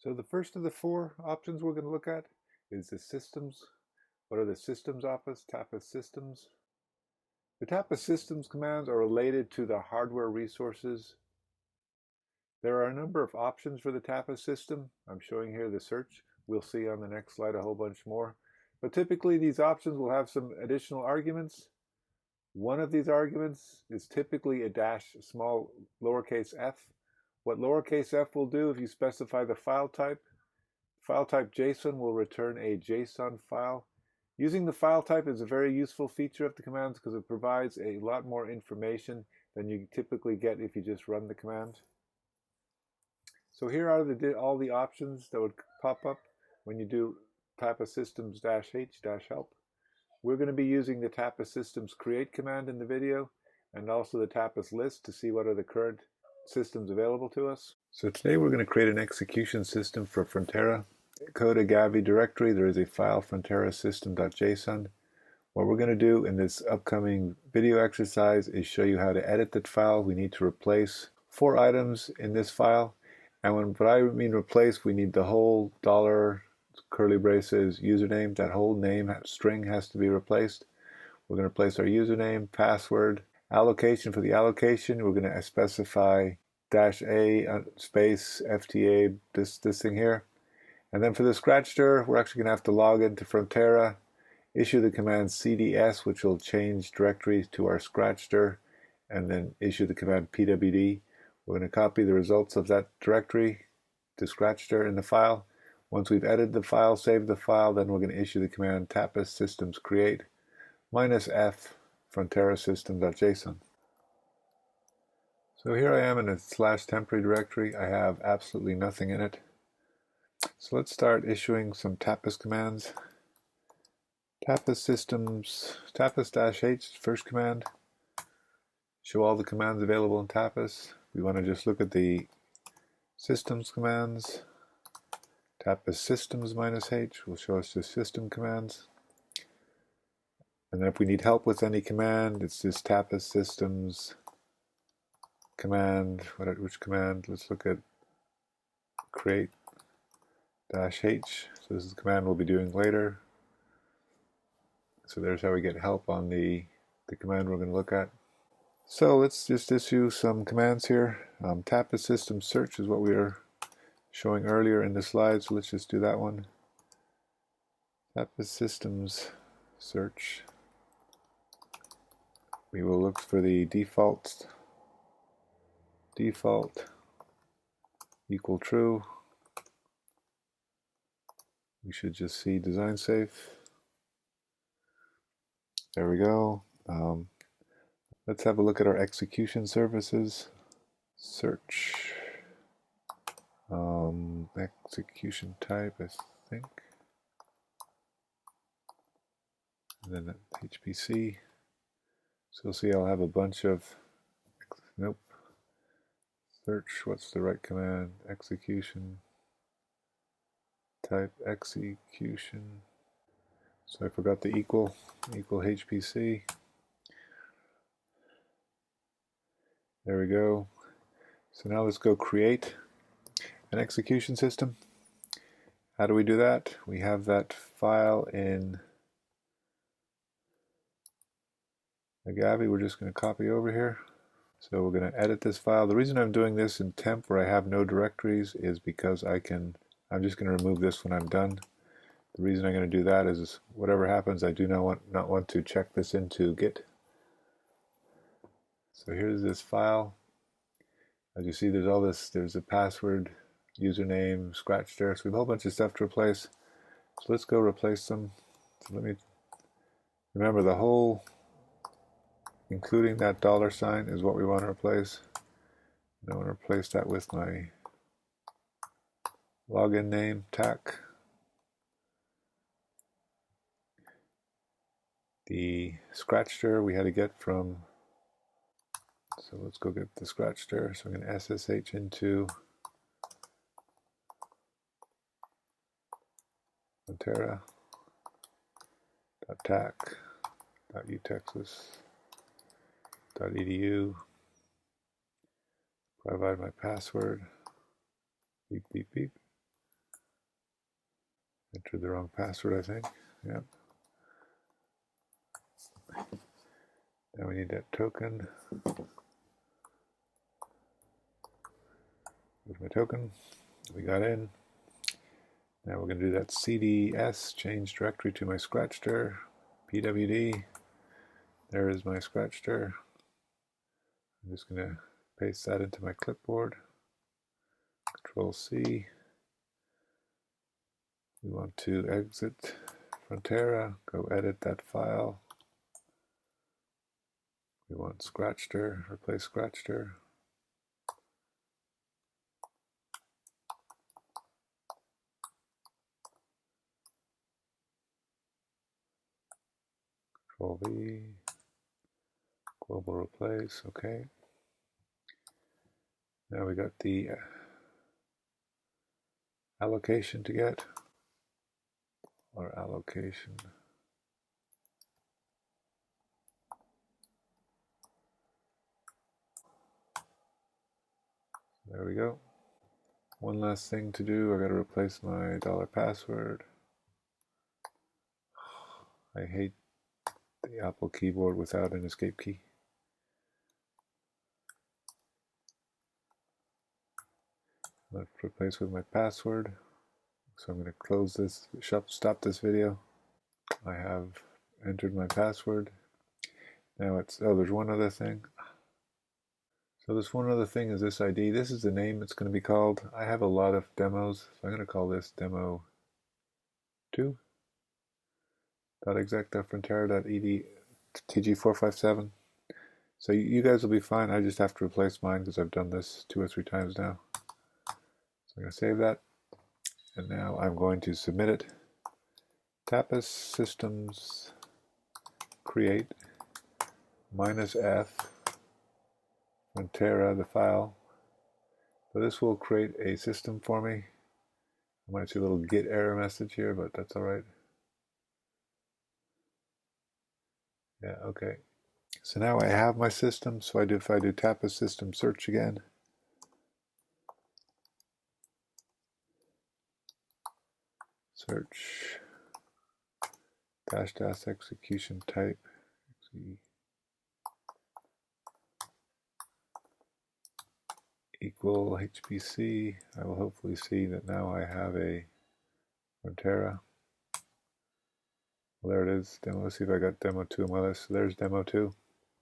So the first of the four options we're going to look at is the systems. What are the systems office? TapisSystems. The TapisSystems commands are related to the hardware resources. There are a number of options for the Tapas system. I'm showing here the search. We'll see on the next slide a whole bunch more. But typically these options will have some additional arguments. One of these arguments is typically a dash small lowercase f. What lowercase f will do if you specify the file type JSON will return a JSON file. Using the file type is a very useful feature of the commands because it provides a lot more information than you typically get if you just run the command. So here are all the options that would pop up when you do TapisSystems-H-help. We're going to be using the TapisSystems create command in the video and also the Tapis list to see what are the current systems available to us. So today we're going to create an execution system for Frontera. Code agave directory, there is a file Frontera system.json. What we're going to do in this upcoming video exercise is show you how to edit that file. We need to replace 4 items in this file. And when I mean replace, we need the whole $ curly braces username. That whole name string has to be replaced. We're going to replace our username, password, allocation. For the allocation, we're going to specify -a space FTA, this thing here. And then for the scratcher, we're actually going to have to log into Frontera, issue the command cds, which will change directory to our scratcher, and then issue the command pwd. We're going to copy the results of that directory to scratcher in the file. Once we've edited the file, saved the file, then we're going to issue the command TapisSystems create -f Frontera system.json. So here I am in a /temporary directory. I have absolutely nothing in it. So let's start issuing some Tapis commands. TapisSystems, Tapis-H, first command. Show all the commands available in Tapis. We want to just look at the systems commands. TapisSystems-H will show us the system commands. And then if we need help with any command, it's this TapisSystems command. Which command? Let's look at create -h. So this is the command we'll be doing later. So there's how we get help on the command we're going to look at. So let's just issue some commands here. TapisSystems search is what we were showing earlier in the slide, so let's just do that one. TapisSystems search. We will look for the default equal true. We should just see design safe. There we go. Let's have a look at our execution services. Search. Execution type, I think. And then HPC. So you'll see I'll have a bunch of, nope. Search, what's the right command? Execution. Type execution. So I forgot the equal HPC. There we go. So now let's go create an execution system. How do we do that? We have that file in Agave. We're just going to copy over here. So we're going to edit this file. The reason I'm doing this in temp where I have no directories is because I'm just going to remove this when I'm done. The reason I'm going to do that is whatever happens, I do not want to check this into Git. So here's this file. As you see, there's a password, username, scratcher. So we have a whole bunch of stuff to replace. So let's go replace them. So let me remember the whole, including that $, is what we want to replace. And I want to replace that with my login name, TAC. The scratcher we had to get from, so let's go get the scratcher. So I'm going to SSH into Frontera.tac.utexas.edu. Provide my password. Beep, beep, beep. Entered the wrong password, I think. Yep. Now we need that token. Here's my token. We got in. Now we're going to do that cds, change directory to my scratchdir, pwd. There is my scratchdir. I'm just going to paste that into my clipboard. Control C. We want to exit Frontera, go edit that file. We want scratchdir, replace scratchdir. Control V, global replace, okay. Now we got the allocation to get, or allocation. There we go. One last thing to do, I gotta replace my $password. I hate the Apple keyboard without an escape key. Let's replace with my password. So I'm going to close this, stop this video. I have entered my password. Now it's, oh, there's one other thing. So this one other thing is this ID. This is the name it's going to be called. I have a lot of demos, so I'm going to call this demo 2. .exec.frontera.ed tg457. So you guys will be fine. I just have to replace mine because I've done this 2 or 3 times now. So I'm going to save that. And now I'm going to submit it. TapisSystems create -f Frontera, the file. So this will create a system for me. I might see a little git error message here, but that's all right. Yeah, okay. So now I have my system. So if I do TapisSystems search again, search -- execution type equal HPC. I will hopefully see that now I have a Frontera. Well, there it is. Demo. Let's see if I got demo 2 on my list. So there's demo 2.